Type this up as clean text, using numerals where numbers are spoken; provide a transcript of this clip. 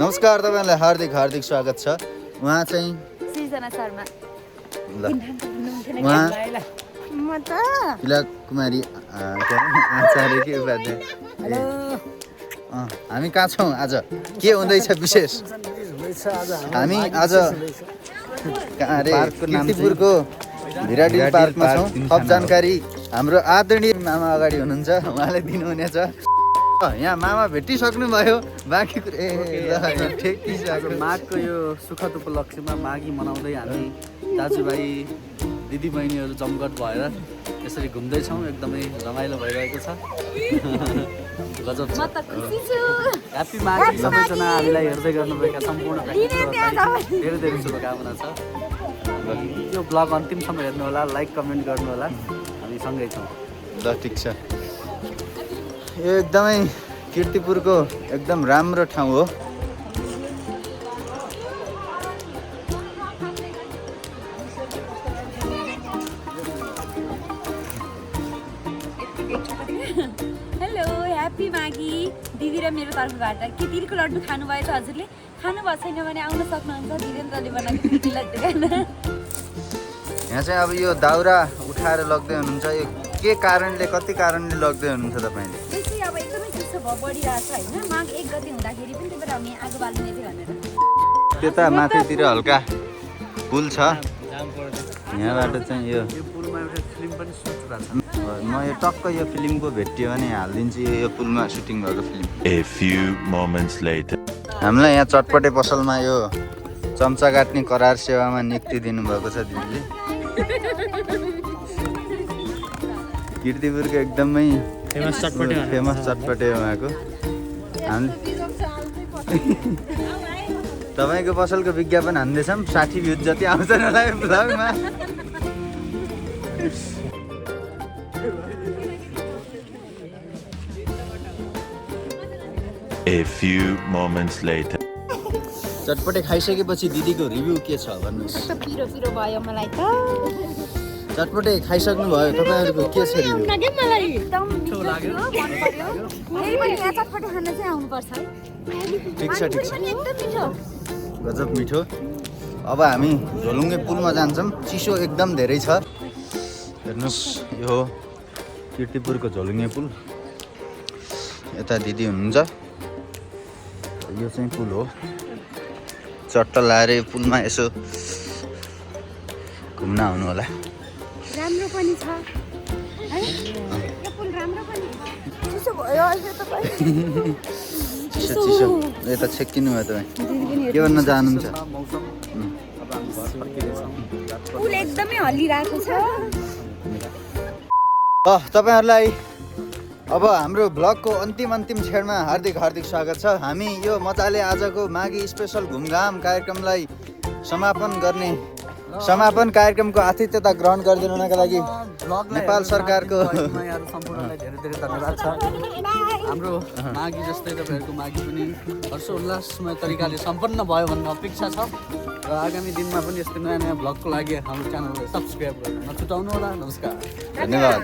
नमस्कार, तपाईँलाई हार्दिक हार्दिक स्वागत छ। उहाँ चाहिँ सृजना शर्मा। ल उहाँ तिलक कुमारी आचार्य के उपाध्याय। हामी कहाँ छौँ आज? के हुँदैछ विशेष? हामी आज कहाँ अरे कीर्तिपुरको भिराडिल पार्कमा छौँ। थप जानकारी हाम्रो आदरणीय मामा अगाडि हुनुहुन्छ, उहाँले दिनुहुनेछ। यहाँ मामा भेटिसक्नु भयो, बाँकी माघको यो सुखद उपलक्ष्यमा माघी मनाउँदै हामी दाजुभाइ दिदीबहिनीहरू जमघट भएर यसरी घुम्दैछौँ। एकदमै रमाइलो भइरहेको छ। गजब छ। ह्याप्पी माघी सबैजना हामीलाई हेर्दै गर्नुभएका सम्पूर्ण धेरै धेरै शुभकामना छ। यो ब्लग अन्तिमसम्म हेर्नु होला, लाइक कमेन्ट गर्नु होला। हामी सँगै छौँ। ल ठिक छ। यो एकदमै कीर्तिपुरको एकदम राम्रो ठाउँ हो। हेलो, ह्याप्पी माघी दिदी र मेरो तर्फबाट। के तिलको लड्डु खानुभयो त हजुरले? खानुभएको छैन भने आउन सक्नुहुन्छ, वीरेन्द्रले बनाएको तिलको लड्डु खान। यहाँ चाहिँ अब यो दाउरा उठाएर लग्दै हुनुहुन्छ। यो के कारणले, कति कारणले लग्दै हुनुहुन्छ तपाईँले? अब एकदमै चिसो भयो, बढिरहेको छ होइन। माघ 1 गते हुँदाखेरि पनि त्यही भएर हामी आगो बाल्ने थियो भनेर। त्यता माथितिर हल्का पुल छ, यहाँबाट चाहिँ यो पुलमा एउटा फिल्म पनि सुट भएको छ। म यो टक्क यो फिल्मको भेटियो भने हालिदिन्छु, यो पुलमा सुटिङ भएको film. A few moments later. हामीलाई यहाँ चटपटे पसलमा यो चम्चा काट्ने करार सेवामा नियुक्ति दिनुभएको छ दिदीले। कीर्तिपुरको एकदमै फेमस चटपटे उहाँको। तपाईँको पसलको विज्ञापन हान्दैछौँ, 60 भ्युज जति आउँछ होला यो ब्लगमा। A few moments later. चटपटे खाइसकेपछि दिदीको रिभ्यू के छ भन्नुहोस्? पिरो पिरो भयो मलाई त। चटपटे खाइसक्नु भयो, तपाईँहरूको के छ रिभ्यू? एकदम मिठो लाग्यो, मन पर्यो। फेरि पनि यहाँ चटपटे खान चाहिँ आउनुपर्छ है। ठिक छ, ठिक छ। एकदम मिठो, गजब मिठो। अब हामी झोलुङ्गे पुलमा जान्छौँ। चिसो एकदम धेरै छ। हेर्नुहोस्, यो हो कीर्तिपुरको झोलुङ्गे पुल। यता दिदी हुनुहुन्छ। यो चाहिँ पुल हो। चट्ट लाएर यो पुलमा यसो घुम्न आउनु होला। राम्रो पनि छ है। यो पुल राम्रो पनि चिसो भयो अहिले तपाईँ। चिसो चिसो यता छेक्किनु भयो तपाईँ, के भन्न चाहनुहुन्छ? मौसम अब हामी घर फर्किँदैछौँ। पुल एकदमै हल्लिरहेको छ। तपाईँहरूलाई अब हाम्रो ब्लगको अन्तिम क्षणमा हार्दिक हार्दिक स्वागत छ। हामी यो मजाले आजको माघी स्पेसल घुमघाम कार्यक्रमलाई समापन कार्यक्रमको आतिथ्यता ग्रहण गरिदिनुका लागि नेपाल सरकारको यहाँहरू सम्पूर्णलाई धेरै धेरै धन्यवाद छ। हाम्रो माघी जस्तै तपाईँहरूको माघी पनि हर्षोल्लासमय तरिकाले सम्पन्न भयो भन्ने अपेक्षा छ। र आगामी दिनमा पनि यस्तै नयाँ नयाँ भ्लगको लागि हाम्रो च्यानललाई सब्सक्राइब गर्न नछुटाउनु होला। नमस्कार, धन्यवाद।